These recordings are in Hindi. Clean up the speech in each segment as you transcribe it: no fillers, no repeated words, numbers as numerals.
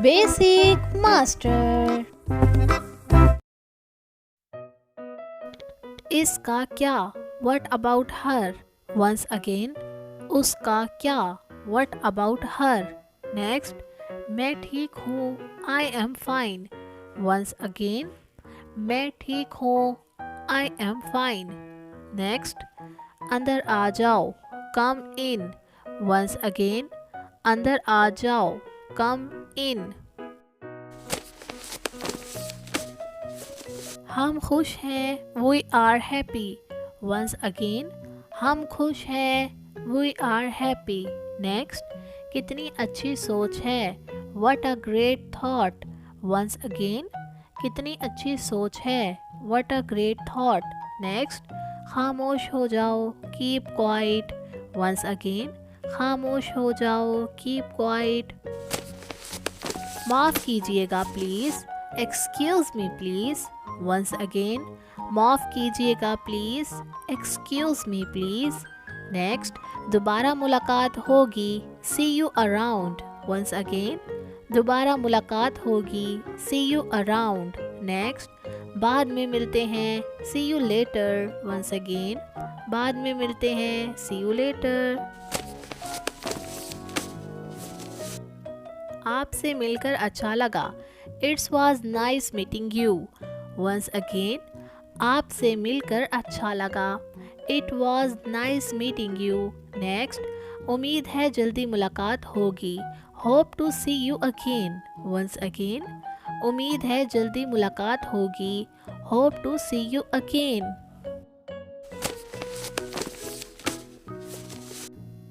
Basic Master. इसका क्या? What about her? Once again. उसका क्या? What about her? Next. मैं ठीक हूँ. I am fine. Once again. मैं ठीक हूँ. I am fine. Next. अंदर आ जाओ. Come in. Once again. अंदर आ जाओ. Come in. हम खुश हैं. We are happy. Once again. हम खुश हैं. We are happy. Next. कितनी अच्छी सोच है. What a great thought. Once again. कितनी अच्छी सोच है. What a great thought. Next. खामोश हो जाओ. Keep quiet. Once again. खामोश हो जाओ. Keep quiet. माफ़ कीजिएगा please. Excuse me please. Once again. माफ़ कीजिएगा please. Excuse me please. Next. दोबारा मुलाकात होगी. See you around. Once again. दोबारा मुलाकात होगी. See you around. नेक्स्ट. बाद में मिलते हैं. See you later. Once again. बाद में मिलते हैं. See you later. आपसे मिलकर अच्छा लगा. It's was nice meeting you. Once again. आपसे मिलकर अच्छा लगा. It was nice meeting you. Next. उम्मीद है जल्दी मुलाकात होगी. Hope to see you again. Once again. उम्मीद है जल्दी मुलाकात होगी. Hope to see you again.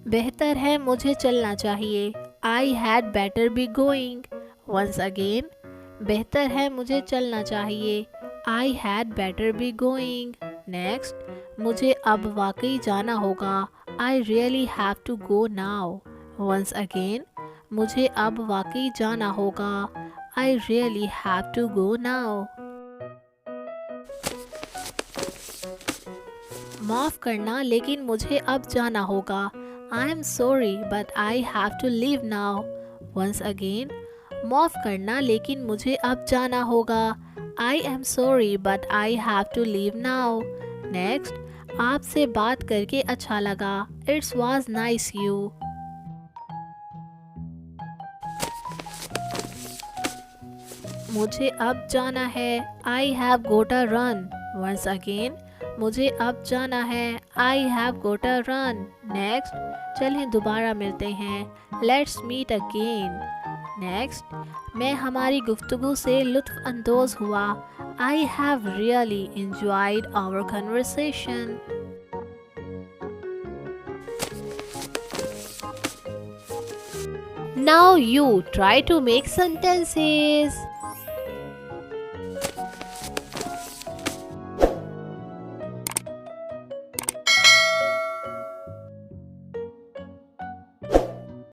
बेहतर है मुझे चलना चाहिए. I had better be going. Once again. बेहतर है मुझे चलना चाहिए. I had better be going. Next. मुझे अब वाकई जाना होगा. I really have to go now. Once again. मुझे अब वाकई जाना होगा. I really have to go now. माफ़ करना लेकिन मुझे अब जाना होगा. I am sorry but I have to leave now. Once again. माफ़ करना लेकिन मुझे अब जाना होगा. I am sorry but I have to leave now. Next. आपसे बात करके अच्छा लगा. It was nice you. मुझे अब जाना है. I have got to run. Once again. मुझे अब जाना है. I have got to run. Next. चलें दोबारा मिलते हैं. Let's meet again. Next. मैं हमारी गुफ्तगू से लुत्फ़ अंदोज़ हुआ. I have really enjoyed our conversation. Now you try to make sentences.